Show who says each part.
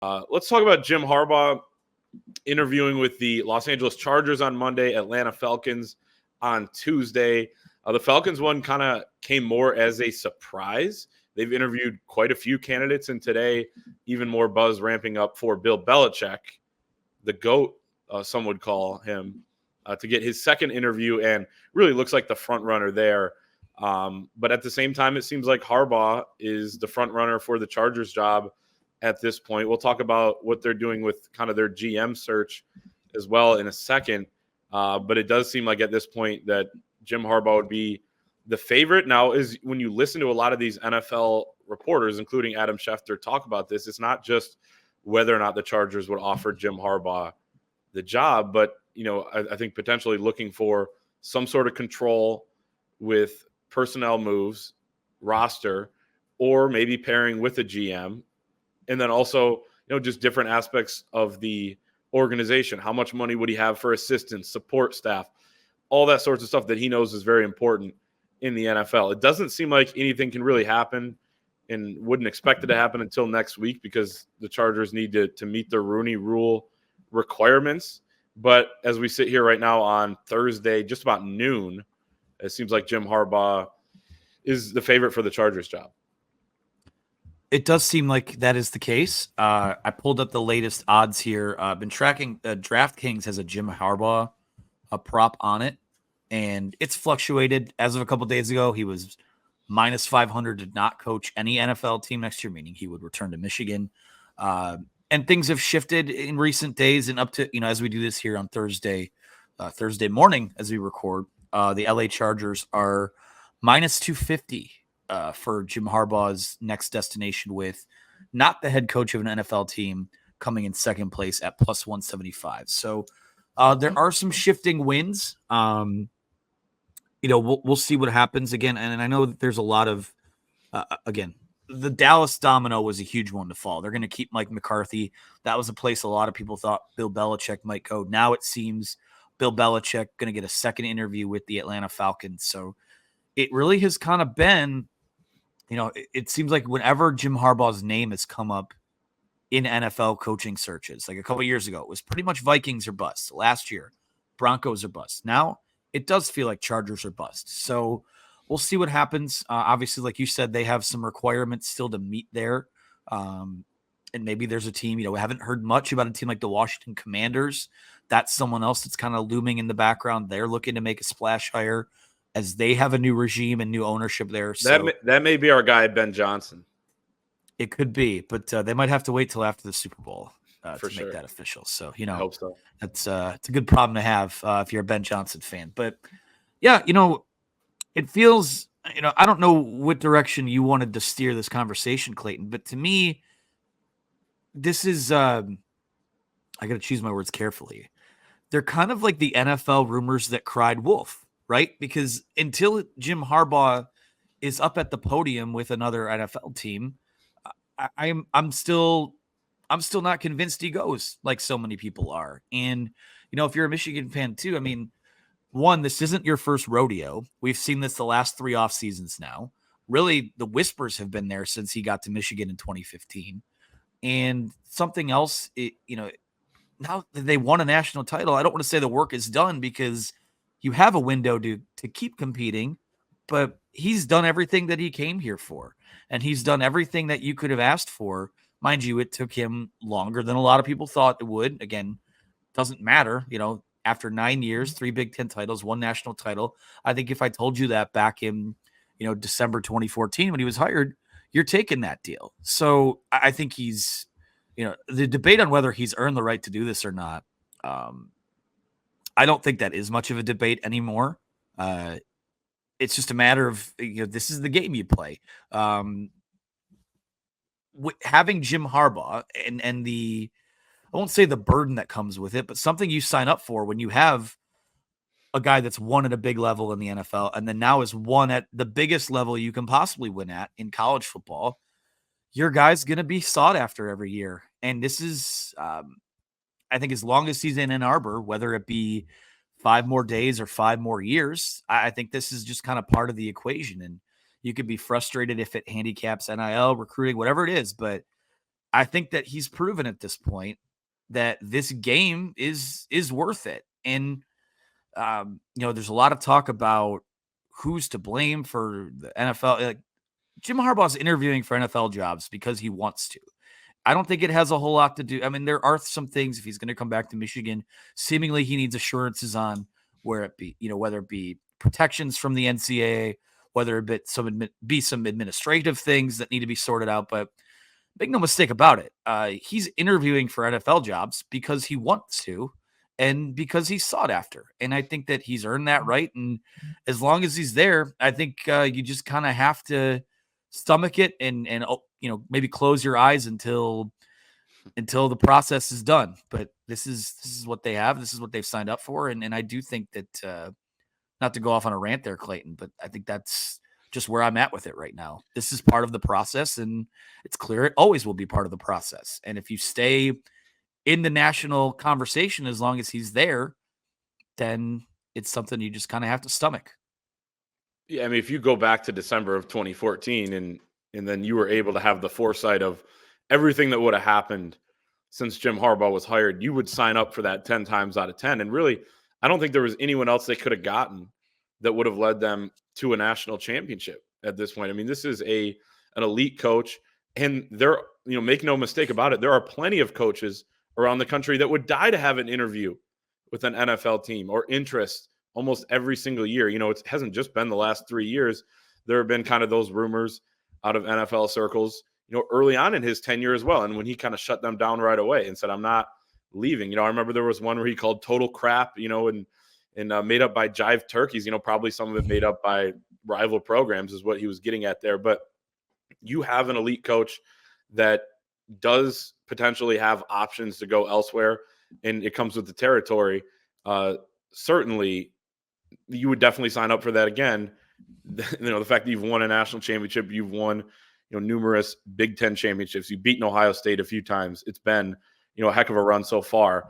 Speaker 1: Let's talk about Jim Harbaugh interviewing with the Los Angeles Chargers on Monday, Atlanta Falcons on Tuesday. The Falcons one kind of came more as a surprise. They've interviewed quite a few candidates, and today, even more buzz ramping up for Bill Belichick, the GOAT, some would call him, to get his second interview, and really looks like the front runner there. But at the same time, it seems like Harbaugh is the front runner for the Chargers job at this point. We'll talk about what they're doing with kind of their GM search as well in a second. But it does seem like at this point that Jim Harbaugh would be the favorite. Now, is when you listen to a lot of these NFL reporters, including Adam Schefter, talk about this, it's not just whether or not the Chargers would offer Jim Harbaugh the job, but I think potentially looking for some sort of control with personnel moves, roster, or maybe pairing with a GM. And then also, just different aspects of the organization. How much money would he have for assistants, support staff, all that sorts of stuff that he knows is very important in the NFL. It doesn't seem like anything can really happen, and wouldn't expect it to happen until next week because the Chargers need to meet the Rooney Rule requirements. But as we sit here right now on Thursday, just about noon, it seems like Jim Harbaugh is the favorite for the Chargers job.
Speaker 2: It does seem like that is the case. I pulled up the latest odds here. I've been tracking DraftKings has a Jim Harbaugh a prop on it, and it's fluctuated. As of a couple of days ago, he was minus 500 to not coach any NFL team next year, meaning he would return to Michigan. And things have shifted in recent days, and up to, as we do this here on Thursday morning as we record, the LA Chargers are minus 250 for Jim Harbaugh's next destination, with not the head coach of an NFL team coming in second place at plus 175. So there are some shifting winds. We'll see what happens again. And I know that there's a lot of, again, the Dallas domino was a huge one to fall. They're going to keep Mike McCarthy. That was a place a lot of people thought Bill Belichick might go. Now it seems Bill Belichick going to get a second interview with the Atlanta Falcons. So it really has kind of been, it seems like whenever Jim Harbaugh's name has come up in NFL coaching searches, like a couple of years ago, it was pretty much Vikings or bust. Last year, Broncos are bust. Now it does feel like Chargers are bust. So we'll see what happens. Obviously, like you said, they have some requirements still to meet there. And maybe there's a team, we haven't heard much about a team like the Washington Commanders. That's someone else that's kind of looming in the background. They're looking to make a splash hire as they have a new regime and new ownership there. So
Speaker 1: that may be our guy, Ben Johnson.
Speaker 2: It could be, but they might have to wait till after the Super Bowl to
Speaker 1: sure.
Speaker 2: make that official. So,
Speaker 1: I hope so.
Speaker 2: That's it's a good problem to have if you're a Ben Johnson fan. But yeah, it feels, I don't know what direction you wanted to steer this conversation, Clayton, but to me, this is, I got to choose my words carefully. They're kind of like the NFL rumors that cried wolf, right? Because until Jim Harbaugh is up at the podium with another NFL team, I'm still not convinced he goes like so many people are. And, if you're a Michigan fan too, one, this isn't your first rodeo. We've seen this the last 3 off seasons now. Really, the whispers have been there since he got to Michigan in 2015. And something else, now that they won a national title, I don't want to say the work is done because you have a window to keep competing, but he's done everything that he came here for. And he's done everything that you could have asked for. Mind you, it took him longer than a lot of people thought it would. Again, doesn't matter. After 9 years, 3 Big Ten titles, 1 national title. I think if I told you that back in, December 2014 when he was hired, you're taking that deal. So I think he's, the debate on whether he's earned the right to do this or not, I don't think that is much of a debate anymore. It's just a matter of, this is the game you play. Having Jim Harbaugh and the, I won't say the burden that comes with it, but something you sign up for when you have a guy that's won at a big level in the NFL and then now is won at the biggest level you can possibly win at in college football. Your guy's going to be sought after every year. And this is, I think as long as he's in Ann Arbor, whether it be 5 more days or 5 more years, I think this is just kind of part of the equation. And you could be frustrated if it handicaps NIL, recruiting, whatever it is. But I think that he's proven at this point that this game is worth it. And there's a lot of talk about who's to blame for the NFL. Like, Jim Harbaugh's interviewing for NFL jobs because he wants to. I don't think it has a whole lot to do. I mean, there are some things, if he's going to come back to Michigan, seemingly he needs assurances on whether it be protections from the NCAA, whether it be some administrative things that need to be sorted out. But make no mistake about it, he's interviewing for NFL jobs because he wants to and because he's sought after. And I think that he's earned that right. And as long as he's there, I think you just kind of have to stomach it and maybe close your eyes until the process is done. But this is what they have. This is what they've signed up for. And I do think that not to go off on a rant there, Clayton, but I think that's just where I'm at with it right now. This is part of the process, and it's clear it always will be part of the process. And if you stay in the national conversation as long as he's there, then it's something you just kind of have to stomach.
Speaker 1: Yeah, I mean, if you go back to December of 2014 and then you were able to have the foresight of everything that would have happened since Jim Harbaugh was hired, you would sign up for that 10 times out of 10. And really, I don't think there was anyone else they could have gotten that would have led them to a national championship at this point. I mean, this is an elite coach, and make no mistake about it, there are plenty of coaches around the country that would die to have an interview with an NFL team or interest almost every single year. It hasn't just been the last 3 years. There have been kind of those rumors out of NFL circles, early on in his tenure as well. And when he kind of shut them down right away and said, I'm not leaving. I remember there was one where he called total crap, and made up by jive turkeys, probably some of it made up by rival programs is what he was getting at there. But you have an elite coach that does potentially have options to go elsewhere, and it comes with the territory. Certainly, you would definitely sign up for that again. The fact that you've won a national championship, you've won, numerous Big Ten championships, you've beaten Ohio State a few times. It's been, a heck of a run so far.